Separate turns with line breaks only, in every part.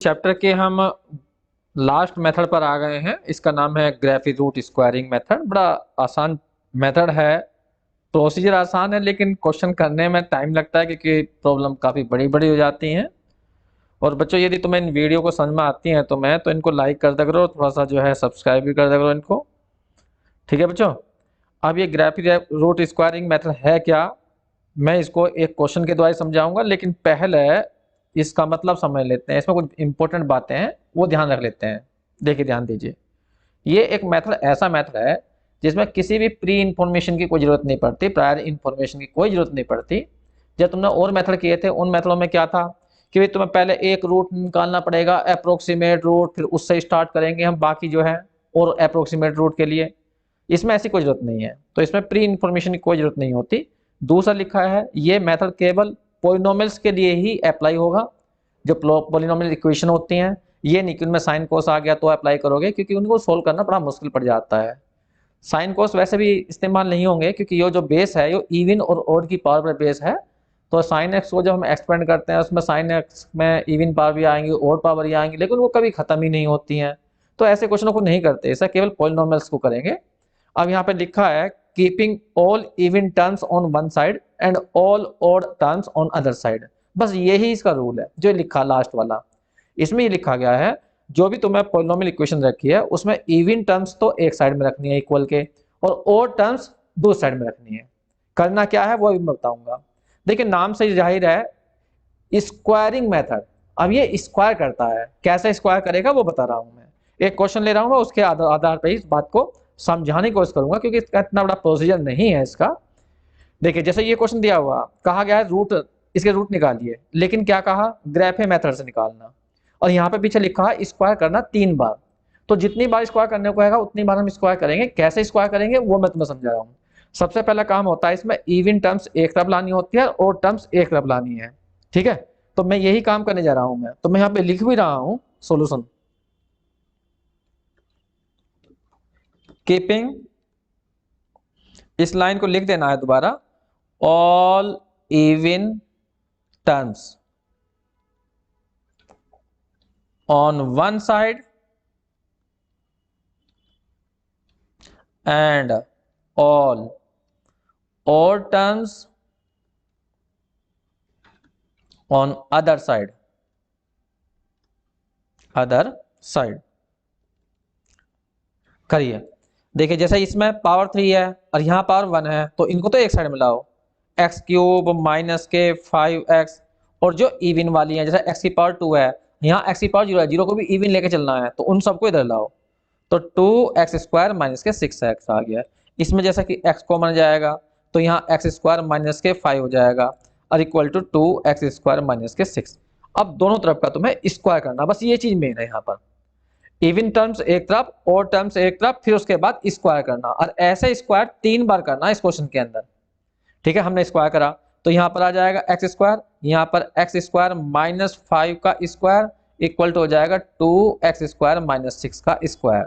Chapter के हम last method पर आ गए हैं। इसका नाम है ग्राफिक रूट स्क्वायरिंग मेथड। बड़ा आसान मेथड है, प्रोसीजर आसान है, लेकिन क्वेश्चन करने में टाइम लगता है क्योंकि प्रॉब्लम काफ़ी बड़ी बड़ी हो जाती हैं। और बच्चों, यदि तुम्हें इन वीडियो को समझ में आती हैं तो इनको लाइक कर दिया करो, थोड़ा सा जो है सब्सक्राइब भी कर दिया करो इनको। ठीक है बच्चों, अब ये ग्राफिक रूट स्क्वायरिंग मेथड है क्या, मैं इसको एक क्वेश्चन के द्वारा समझाऊंगा, लेकिन पहले इसका मतलब समझ लेते हैं। इसमें कुछ इंपॉर्टेंट बातें हैं वो ध्यान रख लेते हैं। देखिए, ध्यान दीजिए। ये एक मेथड ऐसा मेथड है जिसमें किसी भी प्री इंफॉर्मेशन की कोई जरूरत नहीं पड़ती, प्रायर इंफॉर्मेशन की कोई जरूरत नहीं पड़ती। जब तुमने और मेथड किए थे, उन मेथडों में क्या था कि भाई तुम्हें पहले एक रूट निकालना पड़ेगा, अप्रोक्सीमेट रूट, फिर उससे स्टार्ट करेंगे हम बाकी जो है और अप्रोक्सीमेट रूट के लिए। इसमें ऐसी कोई जरूरत नहीं है, तो इसमें प्री इंफॉर्मेशन की कोई जरूरत नहीं होती। दूसरा लिखा है ये मेथड केवल पॉलिनोमियल्स के लिए ही अप्लाई होगा। जो पॉलिनोमियल इक्वेशन होती हैं, ये नहीं कि उनमें साइन कोस आ गया तो अप्लाई करोगे, क्योंकि उनको सोल्व करना बड़ा मुश्किल पड़ जाता है। साइन कोस वैसे भी इस्तेमाल नहीं होंगे, क्योंकि ये जो बेस है ये इवन और ऑड की पावर पर बेस है। तो साइन एक्स को जब हम एक्सपेंड करते हैं, उसमें साइन एक्स में इवन पावर भी आएंगी, ऑड पावर भी आएंगी, लेकिन वो कभी खत्म ही नहीं होती हैं। तो ऐसे क्वेश्चनों को नहीं करते, ऐसा केवल पॉलिनोमियल्स को करेंगे। अब यहाँ पे लिखा है keeping all even terms on one side and all odd terms on other side. बस यही इसका रूल है जो लिखा लास्ट वाला। इसमें ये लिखा गया है जो भी तुम्हें पॉलिनोमियल इक्वेशन रखी है उसमें इवन टर्म्स तो एक साइड में रखनी है इक्वल के, और ऑड टर्म्स दूसरी साइड में रखनी है। करना क्या है वो भी मैं बताऊंगा। देखिए, नाम से जाहिर है स्क्वायरिंग मेथड। अब ये स्क्वायर करता है, कैसे स्क्वायर करेगा वो बता रहा हूं मैं। एक क्वेश्चन ले रहा हूं मैं, उसके आधार पर इस बात को समझाने की कोशिश करूंगा, क्योंकि इसका इतना बड़ा प्रोसीजर नहीं है इसका। देखिए, जैसे ये क्वेश्चन दिया हुआ, कहा गया है रूट, इसके रूट निकालिए, लेकिन क्या कहा, ग्राफे मेथड से निकालना। और यहाँ पे पीछे लिखा है स्क्वायर करना 3 बार। तो जितनी बार स्क्वायर करने को आएगा उतनी बार हम स्क्वायर करेंगे। कैसे स्क्वायर करेंगे वो मैं तुम्हें समझा रहा हूँ। सबसे पहला काम होता है इसमें इवन टर्म्स एक तरफ लानी होती है और टर्म्स एक तरफ लानी है। ठीक है, तो मैं यही काम करने जा रहा हूं। मैं तो मैं यहाँ पे लिख भी रहा हूँ सोल्यूशन। कीपिंग, इस लाइन को लिख देना है दोबारा, all even terms on one side and all odd terms on other side, करिए। देखिए, जैसे इसमें पावर 3 है और यहाँ पावर 1 है, तो इनको तो एक साइड में लाओ। एक्स क्यूब माइनस के 5x, और जो इवन वाली है जैसे x की पावर 2 है, यहाँ x की पावर 0 है, 0 को भी इवन लेके चलना है, तो उन सबको इधर लाओ। तो 2x स्क्वायर माइनस के 6x आ गया। इसमें जैसा कि x कॉमन जाएगा तो यहाँ x स्क्वायर माइनस के 5 हो जाएगा, और equal to 2x square minus के 6। अब दोनों तरफ का तुम्हें स्क्वायर करना, बस ये चीज मेन है यहाँ पर। इवन टर्म्स एक तरफ, ऑड टर्म्स एक तरफ, फिर उसके बाद स्क्वायर करना, और ऐसे स्क्वायर 3 बार करना इस क्वेश्चन के अंदर। ठीक है, हमने स्क्वायर करा तो यहाँ पर आ जाएगा एक्स स्क्वायर, यहाँ पर एक्स स्क्वायर माइनस 5 का स्क्वायर इक्वल टू हो जाएगा 2x स्क्वायर माइनस 6 का स्क्वायर।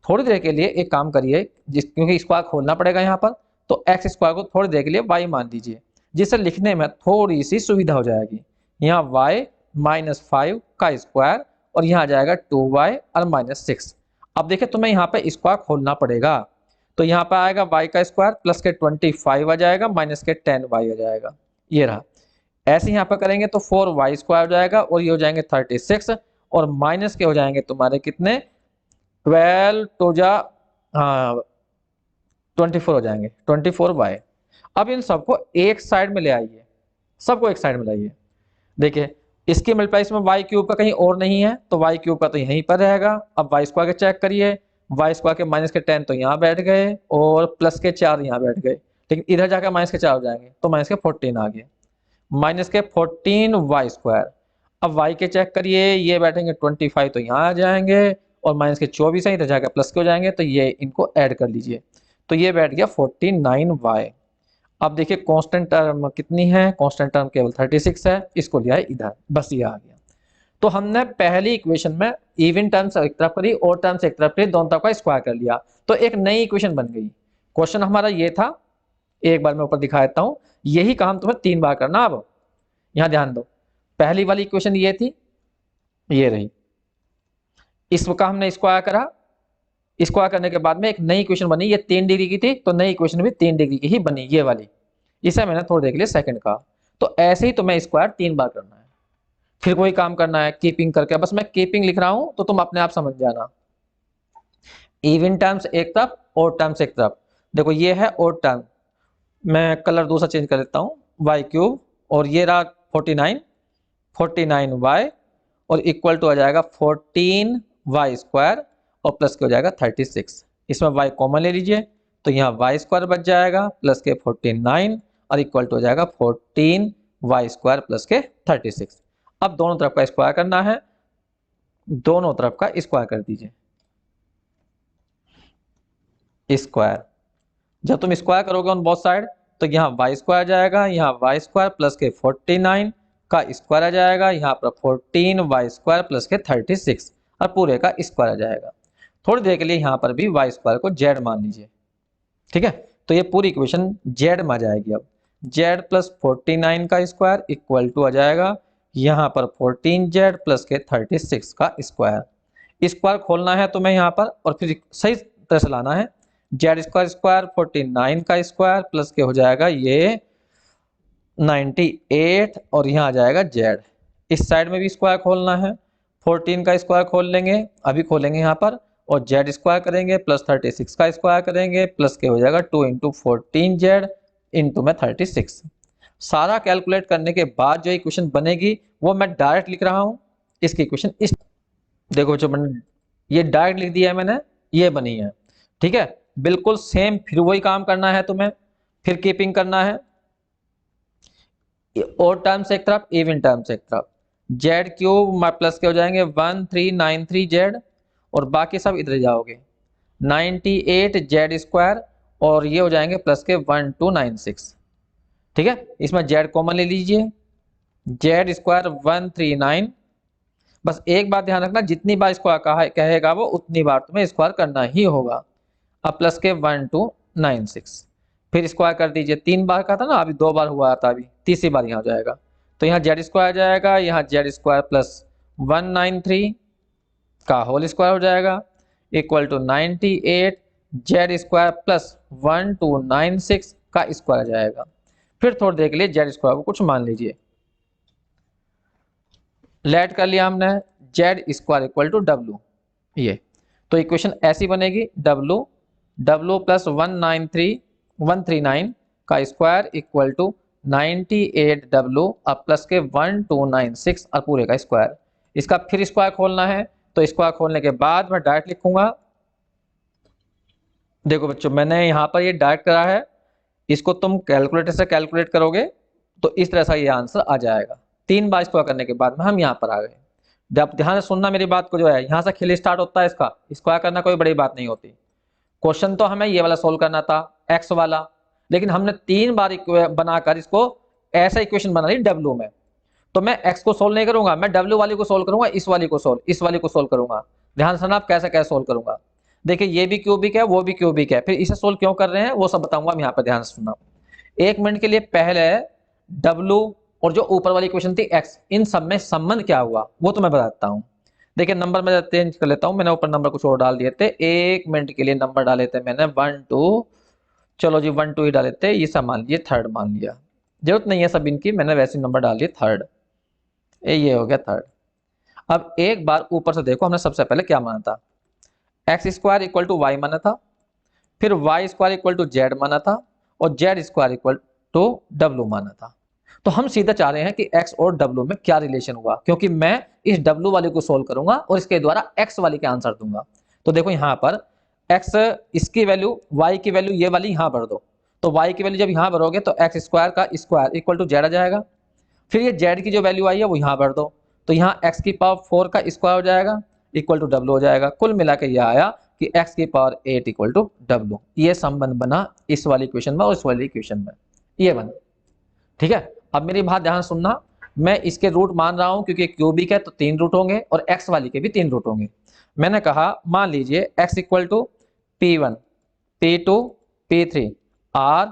थोड़ी देर के लिए एक काम करिए, क्योंकि स्क्वायर खोलना पड़ेगा यहाँ पर, तो एक्स स्क्वायर को थोड़ी देर के लिए y मान दीजिए, जिससे लिखने में थोड़ी सी सुविधा हो जाएगी। यहाँ y माइनस 5 का स्क्वायर, और यहाँ आ जाएगा 2y और माइनस 6। अब देखिए, तुम्हें यहाँ पे स्क्वायर खोलना पड़ेगा, तो यहाँ पर आएगा y का स्क्वायर प्लस के 25 आ जाएगा माइनस के 10y आ जाएगा। ये रहा। ऐसे यहाँ पर करेंगे तो 4y स्क्वायर हो जाएगा, और ये हो जाएंगे 36, और माइनस के हो जाएंगे तुम्हारे कितने, 12 टू जा, हाँ 24 हो जाएंगे, 24y। अब इन सबको एक साइड में ले आइए, सबको एक साइड में लाइए। देखिए, इसकी मल्टीप्लाई इसमें y क्यूब का कहीं और नहीं है, तो y क्यूब का तो यहीं पर रहेगा। अब y स्क्वायर के चेक करिए, y स्क्वायर के माइनस के 10 तो यहाँ बैठ गए, और प्लस के 4 यहाँ बैठ गए, लेकिन इधर जाकर माइनस के 4 हो जाएंगे, तो माइनस के 14 आ गए, माइनस के 14y स्क्वायर। अब y के चेक करिए, ये बैठेंगे 25 तो यहाँ आ जाएंगे, और माइनस के 24 है, इधर जाकर प्लस के हो जाएंगे, तो ये इनको ऐड कर लीजिए, तो ये बैठ गया 49y। अब देखिए कांस्टेंट टर्म कितनी है, कांस्टेंट टर्म केवल 36 है, इसको लिया है इधर, बस ये आ गया। तो हमने पहली इक्वेशन में इवन टर्म्स एक तरफ करी, ऑड टर्म्स एक तरफ करी, दोनों तरफ का स्क्वायर कर लिया, तो एक नई इक्वेशन बन गई। क्वेश्चन हमारा ये था, एक बार मैं ऊपर दिखा देता हूं, यही काम तुम्हें 3 बार करना। अब यहां ध्यान दो, पहली वाली इक्वेशन ये थी, ये रही, इसका हमने स्क्वायर करा, स्क्वायर करने के बाद में एक नई इक्वेशन बनी, ये 3 डिग्री की थी तो नई इक्वेशन भी 3 डिग्री की ही बनी, ये वाली। इसे मैंने थोड़ी देर के लिए सेकंड कहा। तो ऐसे ही तुम्हें स्क्वायर 3 बार करना है, फिर कोई काम करना है कीपिंग करके, बस मैं कीपिंग लिख रहा हूं तो तुम अपने आप समझ जाना। इवन टर्म्स एक तरफ, ओड टर्म्स एक तरफ। देखो ये है ओड टर्म, मैं कलर दूसरा चेंज कर देता हूँ, वाई क्यूब, और ये रहा 49 और इक्वल टू आ जाएगा 14 y स्क्वायर और प्लस के हो जाएगा 36। इसमें y कॉमन ले लीजिए तो यहाँ y स्क्वायर बच जाएगा प्लस के 49 और इक्वल टू हो जाएगा 14 y स्क्वायर प्लस के 36। अब दोनों तरफ का स्क्वायर करना है, दोनों तरफ का स्क्वायर कर दीजिए। स्क्वायर, जब तुम स्क्वायर करोगे ऑन बोथ साइड तो यहाँ y स्क्वायर जाएगा, यहाँ y स्क्वायर प्लस के 49 का स्क्वायर आ जाएगा, यहाँ पर 14 y स्क्वायर प्लस के 36 और पूरे का स्क्वायर आ जाएगा। थोड़ी देर के लिए यहाँ पर भी y स्क्वायर को z मान लीजिए, ठीक है। तो ये पूरी इक्वेशन z में आ जाएगी। अब z प्लस 49 का स्क्वायर इक्वल टू आ जाएगा यहाँ पर 14z प्लस के 36 का स्क्वायर। स्क्वायर खोलना है तुम्हें यहाँ पर और फिर सही तरह से लाना है। जेड स्क्वायर स्क्वायर 49 का स्क्वायर प्लस के हो जाएगा ये 98 और यहाँ आ जाएगा जेड। इस साइड में भी स्क्वायर खोलना है, 14 का स्क्वायर खोल लेंगे, अभी खोलेंगे यहाँ पर, और जेड स्क्वायर करेंगे प्लस 36 का स्क्वायर करेंगे प्लस के हो जाएगा 2 इंटू 14z इंटू में 36। सारा कैलकुलेट करने के बाद जो इक्वेशन बनेगी वो मैं डायरेक्ट लिख रहा हूँ। इसकी इक्वेशन इस, देखो जो मैंने ये डायरेक्ट लिख दिया है मैंने, ये बनी है, ठीक है। बिल्कुल सेम फिर वही काम करना है तुम्हें, फिर कीपिंग करना है, ओड टर्म्स एक तरफ, इवन टर्म्स एक तरफ। जेड क्यूब प्लस के हो जाएंगे 1393z और बाकी सब इधर जाओगे 98 जेड स्क्वायर और ये हो जाएंगे प्लस के 1296, ठीक है। इसमें जेड कॉमन ले लीजिए, जेड स्क्वायर 139। बस एक बात ध्यान रखना, जितनी बार स्क्वायर कहेगा वो उतनी बार तुम्हें स्क्वायर करना ही होगा। अब प्लस के 1296 फिर स्क्वायर कर दीजिए, 3 बार का था ना, अभी 2 बार हुआ था, अभी तीसरी बार यहाँ हो जाएगा तो यहाँ जेड स्क्वायर जाएगा, यहाँ जेड स्क्वायर प्लस 193 का होल स्क्वायर हो जाएगा equal to 98 Z square plus 1296 का स्क्वायर जाएगा। फिर थोड़ी देर के लिए जेड स्क्वायर को कुछ मान लीजिए, लेट कर लिया हमने, Z square equal to W, ये तो इक्वेशन ऐसी बनेगी डब्ल्यू प्लस 139 का स्क्वायर इक्वल टू 98 डब्ल्यू अब प्लस के 1296 और पूरे का स्क्वायर। इसका फिर स्क्वायर खोलना है तो स्क्वायर खोलने के बाद मैं डायरेक्ट लिखूंगा। देखो बच्चों मैंने यहाँ पर ये डायरेक्ट करा है, इसको तुम कैलकुलेटर से कैलकुलेट करोगे तो इस तरह से ये आंसर आ जाएगा। 3 बार स्क्वायर करने के बाद में हम यहाँ पर आ गए। जब ध्यान से सुनना मेरी बात को, जो है यहाँ से खेल स्टार्ट होता है, इसका स्क्वायर करना कोई बड़ी बात नहीं होती। क्वेश्चन तो हमें ये वाला सोल्व करना था एक्स वाला, लेकिन हमने 3 बार बनाकर इसको ऐसा इक्वेशन बना ली डब्ल्यू में। तो मैं एक्स को सोल्व नहीं करूंगा, मैं डब्ल्यू वाली को सोल्व करूंगा, इस वाली को सोल्व करूंगा। ध्यान से ना आप कैसे कैसे सोल्व करूंगा। देखिए ये भी क्यूबिक है, वो भी क्यूबिक है, फिर इसे सोल्व क्यों कर रहे हैं वो सब बताऊंगा। यहाँ पर ध्यान से सुनना, 1 मिनट के लिए पहले डब्ल्यू और जो ऊपर वाली इक्वेशन थी एक्स, इन सब में संबंध क्या हुआ वो तो मैं बताता हूँ। देखिए नंबर मैं चेंज कर लेता हूँ, मैंने ऊपर नंबर कुछ और डाल दिए थे, 1 मिनट के लिए नंबर डाले थे मैंने 1 2, चलो जी 1 2 ही डाले थे, ये सब मान लीजिए थर्ड मान लिया, जरूरत नहीं है सब इनकी, मैंने वैसे नंबर डाल दिए थर्ड, ये हो गया थर्ड। अब एक बार ऊपर से देखो, हमने सबसे पहले क्या माना था, X square equal to Y माना था, फिर Y square equal to Z माना था और Z square equal to W माना था। तो हम सीधा चाह रहे हैं कि x और w में क्या रिलेशन हुआ, क्योंकि मैं इस w वाले को सोल्व करूंगा और इसके द्वारा x वाले के आंसर दूंगा। तो देखो यहाँ पर x, इसकी वैल्यू y की वैल्यू ये वाली यहाँ भर दो, तो y की वैल्यू जब यहाँ भरोगे तो x स्क्वायर का स्क्वायर इक्वल टू जेड आ जाएगा। फिर ये z की जो वैल्यू आई है वो यहाँ भर दो, तो यहाँ x की पावर 4 का स्क्वायर हो जाएगा इक्वल टू w हो जाएगा। कुल मिला के यह आया कि x की पावर 8 इक्वल टू w। ये संबंध बना इस वाली इक्वेशन में और इस वाली इक्वेशन में, ये बना, ठीक है। अब मेरी बात ध्यान सुनना, मैं इसके रूट मान रहा हूं क्योंकि क्यूबिक है तो 3 रूट होंगे और x वाली के भी 3 रूट होंगे। मैंने कहा मान लीजिए x equal to p1 p2 p3 are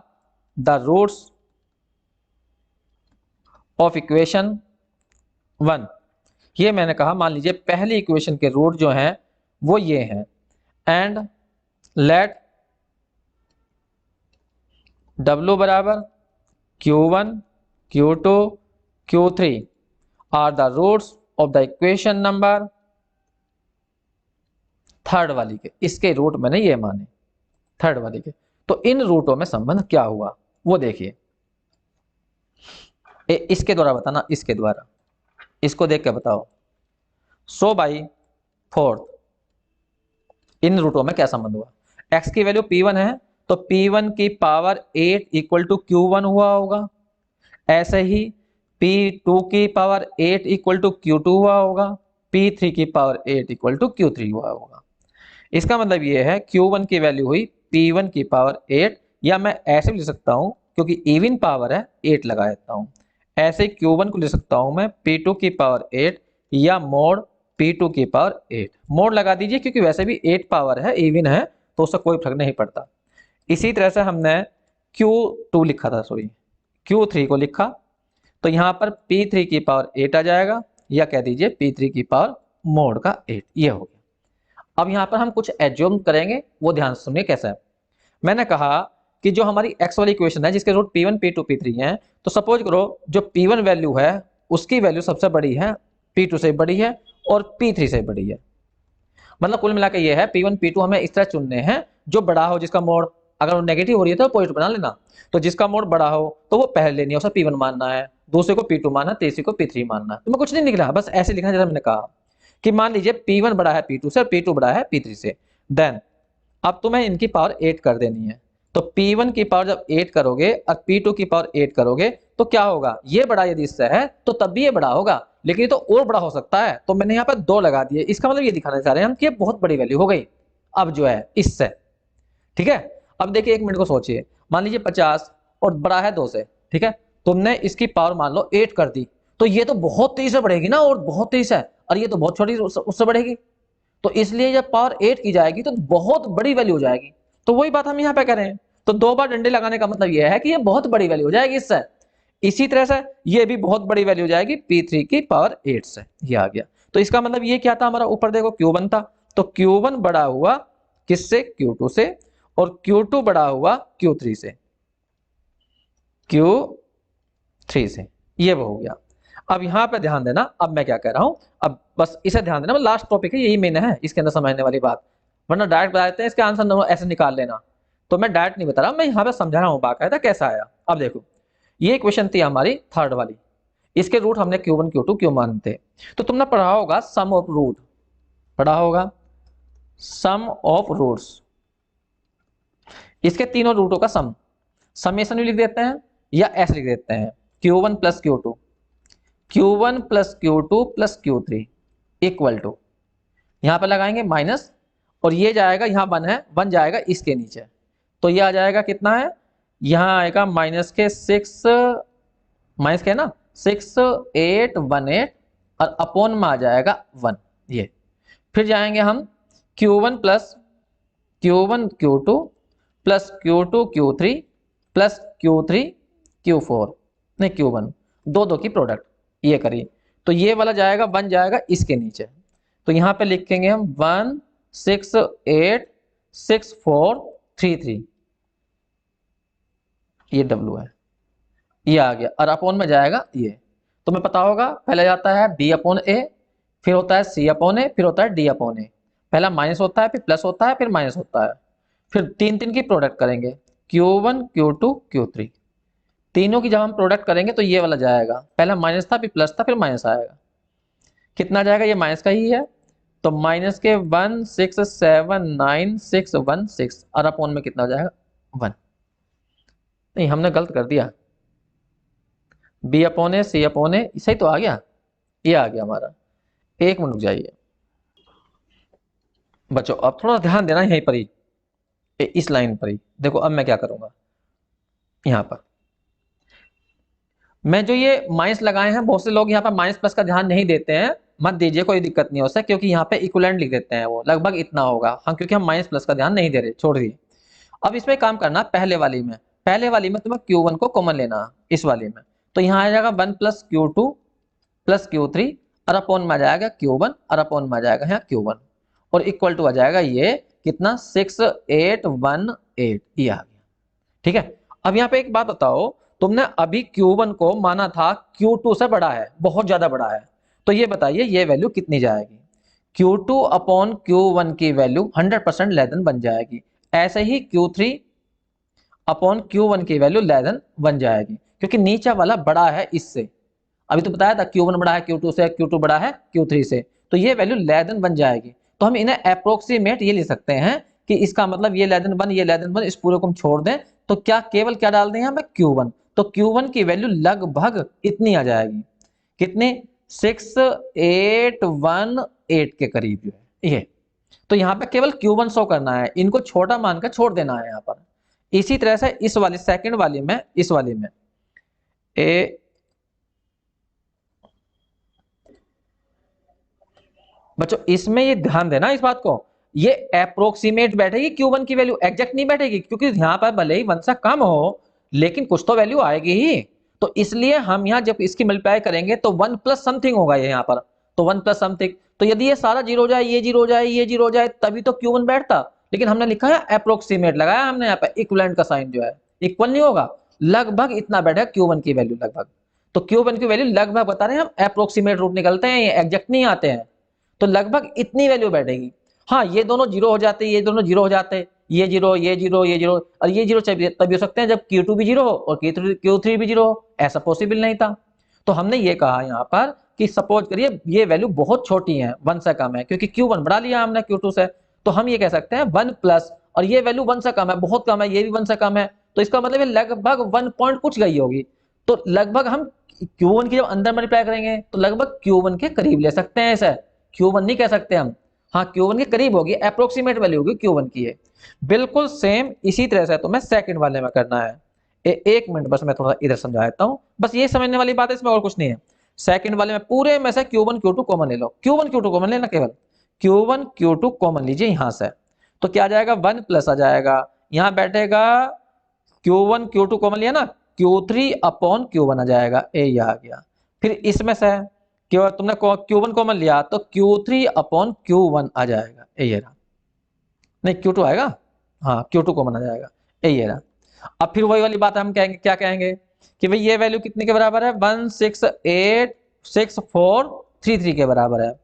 the roots of equation 1। ये मैंने कहा मान लीजिए पहली इक्वेशन के रूट जो हैं वो ये हैं, एंड लेट W बराबर Q1 Q2 Q3 are the roots of the equation number, third वाली के, इसके रूट मैंने ये माने थर्ड वाली के। तो इन रूटों में संबंध क्या हुआ वो देखिए, इसके द्वारा बताना, इसके द्वारा, इसको देख के बताओ। सो बाई फोर्थ, इन रूटों में क्या संबंध हुआ, x की वैल्यू p1 है तो p1 की पावर 8 इक्वल टू q1 हुआ होगा, ऐसे ही p2 की पावर 8 इक्वल टू q2 हुआ होगा, p3 की पावर 8 इक्वल टू q3 हुआ होगा। इसका मतलब ये है q1 की वैल्यू हुई p1 की पावर 8, या मैं ऐसे भी लिख सकता हूं क्योंकि इवन पावर है 8 लगा देता हूं, ऐसे q1 को लिख सकता हूं मैं p2 की पावर 8 या मोड p2 की पावर 8, मोड लगा दीजिए क्योंकि वैसे भी 8 पावर है, इवन है तो उससे कोई फर्क नहीं पड़ता। इसी तरह से हमने Q2 लिखा था, सॉरी Q3 को लिखा, तो यहां पर P3 की पावर 8 आ जाएगा, या कह दीजिए P3 की पावर मोड का 8, ये हो गया। अब यहां पर हम कुछ एज्यूम करेंगे, वो ध्यान से सुनिए कैसा है। मैंने कहा कि जो हमारी x वाली इक्वेशन है जिसके रूट P1 P2 P3 हैं, तो सपोज करो जो P1 वैल्यू है उसकी वैल्यू सबसे बड़ी है, P2 से बड़ी है और P3 से बड़ी है। मतलब कुल मिलाकर ये है P1 P2 हमें इस तरह चुनने हैं जो बड़ा हो, जिसका मोड अगर वो नेगेटिव हो रही है तो पॉजिटिव बना लेना, तो जिसका मोड बड़ा हो तो वो पहले लेनी है, उसे P1 मानना है, दूसरे को P2 मानना, तीसरे को P3 मानना है। तो मैं कुछ नहीं निकला, बस ऐसे लिखना जैसा मैंने कहा कि मान लीजिए P1 बड़ा है P2 से और P2 बड़ा है P3 से, देन अब तुम्हें इनकी पावर 8 कर देनी है। तो P1 की पावर जब 8 करोगे और P2 की पावर 8 करोगे तो क्या होगा, ये बड़ा यदि इससे है तो तब भी ये बड़ा होगा, लेकिन ये तो और बड़ा हो सकता है, तो मैंने यहाँ पर 2 लगा दिए। इसका मतलब ये दिखाना चाह रहे हैं हम कि ये बहुत बड़ी वैल्यू हो गई अब जो है इससे, ठीक है। अब देखिए 1 मिनट को सोचिए, मान लीजिए 50 और बड़ा है 2 से, ठीक है, तुमने इसकी पावर मान लो 8 कर दी, तो ये तो बहुत तेजी से बढ़ेगी ना, और बहुत तेज है, और ये तो बहुत छोटी उससे बढ़ेगी, तो इसलिए जब पावर 8 की जाएगी तो बहुत बड़ी वैल्यू हो जाएगी। तो वही बात हम यहाँ पे करें, तो 2 बार डंडे लगाने का मतलब यह है कि ये बहुत बड़ी वैल्यू हो जाएगी इससे। इसी तरह से ये भी बहुत बड़ी वैल्यू हो जाएगी P3 की पावर 8 से, ये आ गया। तो इसका मतलब ये क्या था, हमारा ऊपर देखो Q1 था, तो Q1 बड़ा हुआ किससे, Q2 से, और Q2 बड़ा हुआ Q3 से, Q3 से, ये वो हो गया। अब यहां पे ध्यान देना, अब मैं क्या कह रहा हूं, अब बस इसे ध्यान देना, लास्ट टॉपिक है, यही मेन है इसके अंदर समझने वाली बात, वरना डायरेक्ट बता देते हैं इसके आंसर ऐसे निकाल लेना, तो मैं डायरेक्ट नहीं बता रहा, मैं यहाँ पे समझा रहा हूँ बाकायदा कैसा आया। अब देखो ये क्वेश्चन थी हमारी थर्ड वाली, इसके रूट हमने Q1 Q2 क्यों मानते, तो तुमने पढ़ा होगा सम ऑफ रूट, पढ़ा होगा सम ऑफ रूट्स, इसके तीनों रूटों का सम, समेशन भी लिख देते हैं या ऐसे लिख देते हैं Q1 plus Q2, Q1 plus Q2 plus Q3 equal to, यहां पर लगाएंगे माइनस, और ये जाएगा यहाँ 1 है, 1 जाएगा इसके नीचे, तो ये आ जाएगा कितना है, यहाँ आएगा माइनस के 6, माइनस के ना 6 8 1 8, और अपॉन में आ जाएगा 1, ये फिर जाएंगे हम Q1 plus Q1 Q2 plus Q2 Q3 plus Q3 Q4, नहीं Q1, दो की प्रोडक्ट, ये करिए, तो ये वाला जाएगा 1 जाएगा इसके नीचे, तो यहां पे लिखेंगे हम 1 6 8 6 4 3 3, ये W है, ये आ गया, और अपॉन में जाएगा ये, तुम्हें पता होगा पहले जाता है B अपॉन ए, फिर होता है C अपॉन ए, फिर होता है D अपॉन ए, पहला माइनस होता है, फिर प्लस होता है, फिर माइनस होता है, फिर 3 की प्रोडक्ट करेंगे Q1 Q2 Q3, तीनों की जब हम प्रोडक्ट करेंगे तो ये वाला जाएगा, पहला माइनस था, फिर प्लस था, फिर माइनस आएगा, कितना जाएगा, ये माइनस का ही है, तो माइनस के 1 6 7 9 6 1 6, और अपॉन में कितना हो जाएगा 1, नहीं हमने गलत कर दिया, B अपॉन ए C अपॉन ए, सही तो आ गया, ये आ गया हमारा। 1 मिनट रुक जाइए बच्चों, अब थोड़ा ध्यान देना यहीं पर ही, इस लाइन पर ही देखो, अब मैं क्या करूंगा, यहाँ पर मैं जो ये माइनस लगाए हैं, बहुत से लोग यहाँ पर माइनस प्लस का ध्यान नहीं देते हैं, मत दीजिए, कोई दिक्कत नहीं हो सकता, क्योंकि यहाँ पे इक्विवेलेंट लिख देते हैं, वो लगभग इतना होगा, हम क्योंकि हम माइनस प्लस का ध्यान नहीं दे रहे, छोड़ दिए। अब इसमें काम करना, पहले वाली में तुम्हें Q1 को कॉमन लेना, इस वाली में, तो यहाँ आ जाएगा 1 प्लस Q2 प्लस Q3, और अपॉन में आ जाएगा Q1 और अपॉन में आ जाएगा यहाँ Q1 और इक्वल टू आ जाएगा ये कितना 6818 ये आ गया। ठीक है, अब यहाँ पे एक बात बताओ, तुमने अभी Q1 को माना था Q2 से बड़ा है, बहुत ज्यादा बड़ा है, तो ये बताइए ये वैल्यू कितनी जाएगी? Q2 अपॉन Q1 की वैल्यू 100% लेस देन बन जाएगी। ऐसे ही Q3 अपॉन Q1 की वैल्यू लेस देन बन जाएगी, क्योंकि नीचे वाला बड़ा है इससे। अभी तो बताया था Q1 बड़ा है Q2 से, Q2 बड़ा है Q3 से, तो ये वैल्यू लेस देन बन जाएगी। तो हम इन्हें अप्रोक्सीमेट ये लिख सकते हैं कि इसका मतलब ये लेस देन 1, ये लेस देन 1, इस पूरे को हम छोड़ दें तो क्या केवल क्या डाल दें हमें Q1, तो Q1 की वैल्यू लगभग इतनी आ जाएगी, कितने 6818 के करीब जो है ये। तो यहाँ पे केवल Q1 शो करना है, इनको छोटा मानकर छोड़ देना है यहाँ पर। इसी तरह से इस वाली सेकंड वाली में, इस वाली में बच्चों इसमें ये ध्यान देना इस बात को, ये अप्रोक्सीमेट बैठेगी, Q1 की वैल्यू एग्जैक्ट नहीं बैठेगी, क्योंकि यहाँ पर भले ही 1 से कम हो लेकिन कुछ तो वैल्यू आएगी ही। तो इसलिए हम यहाँ जब इसकी मल्टीप्लाई करेंगे तो 1 प्लस समथिंग होगा ये यहाँ पर, तो 1 प्लस समथिंग, तो यदि ये सारा जीरो हो जाए, ये जीरो हो जाए, ये जीरो हो जाए, तभी तो Q1 बैठता, लेकिन हमने लिखा है अप्रोक्सीमेट, लगाया हमने यहाँ पे इक्विवेलेंट का साइन जो है, इक्वल नहीं होगा, लगभग इतना बैठेगा Q1 की वैल्यू लगभग। तो Q1 की वैल्यू लगभग बता रहे हैं हम, अप्रोक्सीमेट रूट निकलते हैं, ये एग्जैक्ट नहीं आते हैं, तो लगभग इतनी वैल्यू बैठेगी। हाँ ये दोनों जीरो हो जाते, ये दोनों जीरो हो जाते, ये जीरो, ये जीरो, ये जीरो, और ये जीरो तभी हो सकते हैं जब Q2 भी जीरो हो और Q3 भी जीरो हो, ऐसा पॉसिबल नहीं था। तो हमने ये कहा यहाँ पर कि सपोज करिए ये वैल्यू बहुत छोटी है, 1 से कम है, क्योंकि Q1 बढ़ा लिया हमने Q2 से, तो हम ये कह सकते हैं 1 प्लस, और ये वैल्यू 1 से कम है, बहुत कम है, ये भी 1 से कम है, तो इसका मतलब लगभग 1 पॉइंट कुछ गई होगी, तो लगभग हम Q1 की जब अंदर मल्टीप्लाई करेंगे तो लगभग Q1 के करीब ले सकते हैं इसे, Q1 नहीं कह सकते हम, हाँ Q1 के करीब होगी, अप्रोक्सीमेट वैल्यू होगी Q1 की है। बिल्कुल सेम इसी तरह से तुम्हें सेकंड वाले में करना है। एक मिनट बस मैं थोड़ा इधर समझा देता हूँ, बस ये समझने वाली बात है, इसमें और कुछ नहीं है। सेकंड वाले में पूरे में से Q1 Q2 कॉमन ले लो, Q1 Q2 कॉमन लेना, केवल Q1 Q2 कॉमन लीजिए यहां से, तो क्या आ जाएगा 1 प्लस आ जाएगा, यहाँ बैठेगा Q1 Q2 कॉमन लिया ना, Q3 अपॉन Q1 आ जाएगा, ये आ गया। फिर इसमें से तुमने Q1 कॉमन लिया तो Q3 अपॉन Q1 आ जाएगा, ये रहा, नहीं Q2 आएगा, हाँ Q2 कॉमन आ जाएगा, ये रहा। अब फिर वही वाली बात हम कहेंगे, क्या कहेंगे कि भाई ये वैल्यू कितने के बराबर है, 1686433 के बराबर है।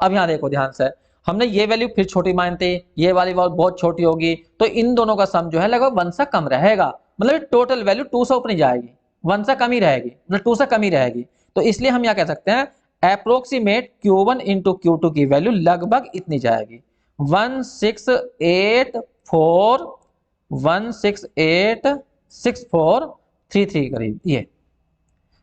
अब यहाँ देखो ध्यान से, हमने ये वैल्यू फिर छोटी मानते, ये वाली बहुत छोटी होगी, तो इन दोनों का सम जो है लगभग 1 से कम रहेगा, मतलब टोटल वैल्यू 2 से ऊपर नहीं जाएगी, 1 से कम ही रहेगी, मतलब 2 से कम ही रहेगी। तो इसलिए हम यहाँ कह सकते हैं अप्रोक्सीमेट Q1 इंटू Q2 की वैल्यू लगभग इतनी जाएगी, 1686433 करीब ये।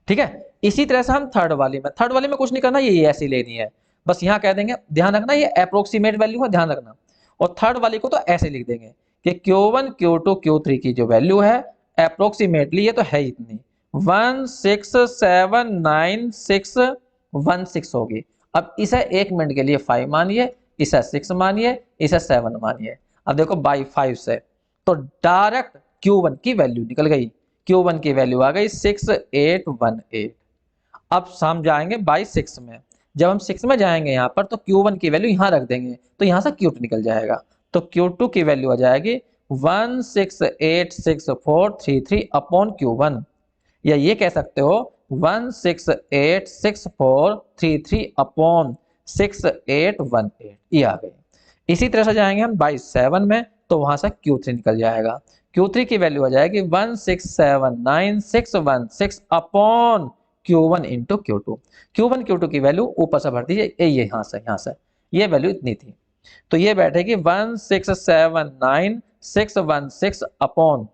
ठीक है, इसी तरह से हम थर्ड वाली में कुछ नहीं करना, ये ऐसी लेनी है, बस यहाँ कह देंगे, ध्यान रखना ये अप्रोक्सीमेट वैल्यू है, ध्यान रखना, और थर्ड वाली को तो ऐसे लिख देंगे कि Q1 Q2 Q3 की जो वैल्यू है अप्रोक्सीमेटली ये तो है इतनी, 1679616 होगी। अब इसे 1 मिनट के लिए 5 मानिए, इसे 6 मानिए, इसे 7 मानिए। अब देखो बाई 5 से तो डायरेक्ट Q1 की वैल्यू निकल गई, Q1 की वैल्यू आ गई 6818। अब हम जाएंगे बाई 6 में, जब हम 6 में जाएंगे यहाँ पर तो Q1 की वैल्यू यहाँ रख देंगे, तो यहाँ से Q2 निकल जाएगा, तो Q2 की वैल्यू आ जाएगी 1686433 अपॉन Q1, या ये कह सकते हो 1686433 अपॉन 6818, ये आ गई। इसी तरह से जाएंगे हम बाई 7 में, तो वहां से Q3 निकल जाएगा, Q3 की वैल्यू आ जाएगी 1679616 upon Q1 into Q2, Q1 Q2 की वैल्यू ऊपर से भर दीजिए, ये यहाँ से ये वैल्यू इतनी थी, तो ये बैठेगी 1679616 अपॉन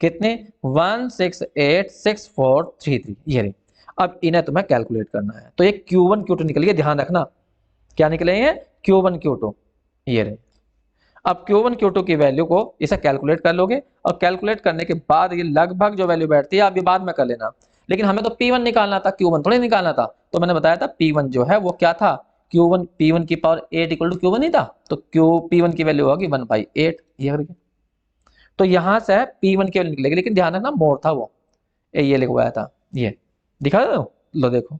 कितने 1686433, ये रही। अब इन्हें तुम्हें कैलकुलेट करना है, तो ये Q1 Q2 निकल गया, ध्यान रखना क्या निकले हैं, Q1 Q2, ये रहे। अब Q1 Q2 की वैल्यू को इसे कैलकुलेट कर लोगे, और कैलकुलेट करने के बाद ये लगभग जो वैल्यू बैठती है आप ये बाद में कर लेना, लेकिन हमें तो P1 निकालना था, Q1 थोड़ी निकालना था। तो मैंने बताया था P1 जो है वो क्या था, Q1 P1 की पावर 8 इक्वल टू Q1 ही था, तो P1 की वैल्यू होगी 1/8, ये करके, तो यहां से P1 की वैल्यू निकलेगी, लेकिन ध्यान रखना मोड था वो, ये लिखवाया था, ये दिखा दो, लो देखो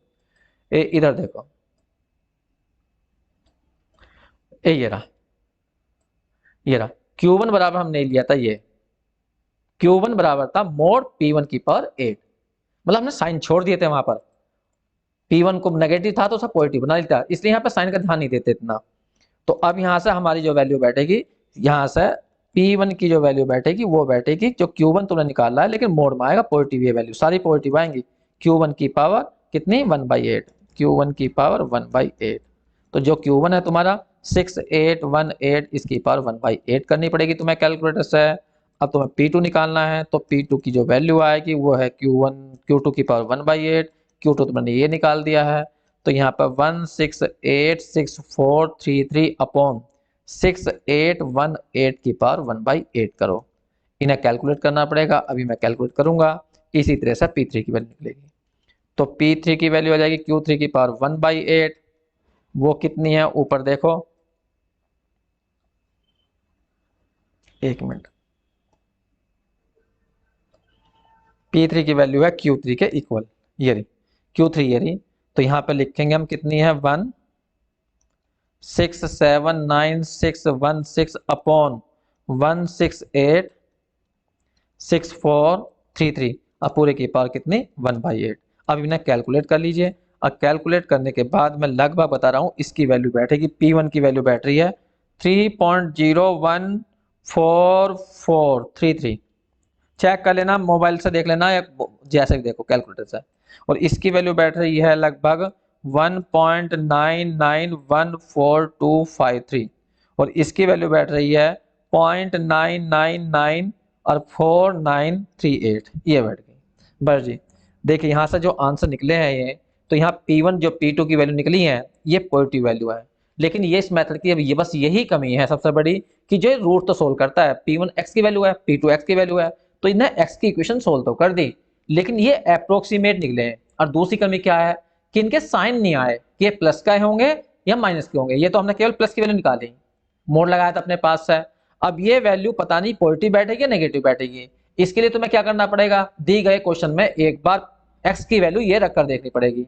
इधर देखो, ये रहा, ये रहा Q1 बराबर हमने लिया था ये, Q1 बराबर था मोड P1 की पावर 8, मतलब हमने साइन छोड़ दिए थे वहां पर, P1 को नेगेटिव था तो सब पॉजिटिव बना लेता, इसलिए यहाँ पे साइन का ध्यान नहीं देते इतना। तो अब यहाँ से हमारी जो वैल्यू बैठेगी, यहाँ से P1 की जो वैल्यू बैठेगी वो बैठेगी जो Q1 तुमने निकाला है, लेकिन मोड में आएगा पॉजिटिव, ये वैल्यू सारी पॉजिटिव आएंगी। Q1 की पावर कितनी 1/8, Q1 की पावर 1/8। तो जो Q1 है तुम्हारा 6818, इसकी पावर 1/8 करनी पड़ेगी तुम्हें कैलकुलेटर से। अब तुम्हें P2 निकालना है, तो P2 की जो वैल्यू आएगी वो है Q2 की पावर 1/8, Q2 तुमने ये निकाल दिया है। तो यहाँ पर 1686433 अपॉन 6818 की पावर 1/8 करो, इन्हें कैलकुलेट करना पड़ेगा। अभी मैं कैलकुलेट करूंगा, इसी तरह से P3 की वैल्यू निकलेगी। तो P3 की वैल्यू आ जाएगी Q3 की पावर 1/8, वो कितनी है ऊपर देखो, एक मिनट, P3 की वैल्यू है Q3 के इक्वल, ये रही Q3 ये रही। तो यहाँ पे लिखेंगे हम कितनी है 1679616 अपॉन 1686433, अब पूरे की पावर कितनी 1/8। अब इन्हें कैलकुलेट कर लीजिए। अब कैलकुलेट करने के बाद मैं लगभग बता रहा हूँ, इसकी वैल्यू बैठेगी, P1 की वैल्यू बैठ रही है 3.01433, चेक कर लेना, मोबाइल से देख लेना या जैसे भी देखो कैलकुलेटर से। और इसकी वैल्यू बैठ रही है लगभग 1.99145253, और इसकी वैल्यू बैठ रही है 0.999 और 4938, ये बैठ गई। बस जी, देखिए यहाँ से जो आंसर निकले हैं ये, तो यहाँ P1 जो P2 की वैल्यू निकली है ये पॉजिटिव वैल्यू है, लेकिन ये इस मेथड की अब ये बस यही कमी है सबसे बड़ी, कि जो रूट तो सोल्व करता है, P1 x की वैल्यू है, P2 x की वैल्यू है, तो इन्हें x की इक्वेशन सोल्व तो कर दी, लेकिन ये अप्रोक्सीमेट निकले हैं। और दूसरी कमी क्या है कि इनके साइन नहीं आए कि ये प्लस का होंगे या माइनस के होंगे, ये तो हमने केवल प्लस की वैल्यू निकाली, मोड लगाया था अपने पास से। अब ये वैल्यू पता नहीं पॉजिटिव बैठेगी या नेगेटिव बैठेगी, इसके लिए तुम्हें क्या करना पड़ेगा, दी गए क्वेश्चन में एक बार x की वैल्यू ये रखकर देखनी पड़ेगी,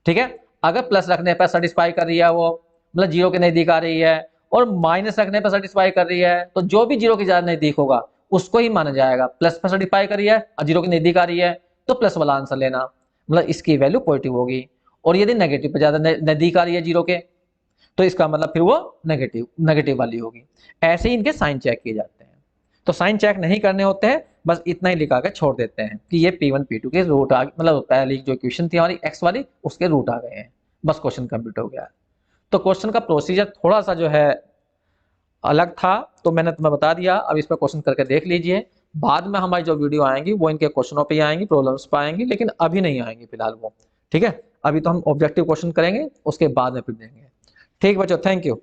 ठीक है। अगर प्लस रखने पर सेटिस्फाई कर रही है वो, मतलब जीरो के नजदीक आ रही है, और माइनस रखने पर सेटिस्फाई कर रही है, तो जो भी जीरो के ज्यादा नजदीक होगा उसको ही माना जाएगा। प्लस पर सेटिस्फाई कर रही है और जीरो के नजदीक आ रही है तो प्लस वाला आंसर लेना, मतलब इसकी वैल्यू पॉजिटिव होगी। और यदि नेगेटिव पर ज्यादा नजदीक आ रही है जीरो के, तो इसका मतलब फिर वो नेगेटिव नेगेटिव वाली होगी। ऐसे ही इनके साइन चेक किए जाते हैं। तो साइन चेक नहीं करने होते हैं, बस इतना ही लिखा के छोड़ देते हैं कि ये P1 P2 के रूट आ, मतलब पहली जो इक्वेशन थी हमारी x वाली उसके रूट आ गए हैं, बस क्वेश्चन कंप्लीट हो गया। तो क्वेश्चन का प्रोसीजर थोड़ा सा जो है अलग था, तो मैंने तुम्हें बता दिया। अब इस पर क्वेश्चन करके देख लीजिए, बाद में हमारी जो वीडियो आएंगी वो इनके क्वेश्चनों पे आएंगी, प्रॉब्लम्स पे आएंगी, लेकिन अभी नहीं आएंगी फिलहाल वो, ठीक है। अभी तो हम ऑब्जेक्टिव क्वेश्चन करेंगे, उसके बाद में फिर देंगे। ठीक बच्चों, थैंक यू।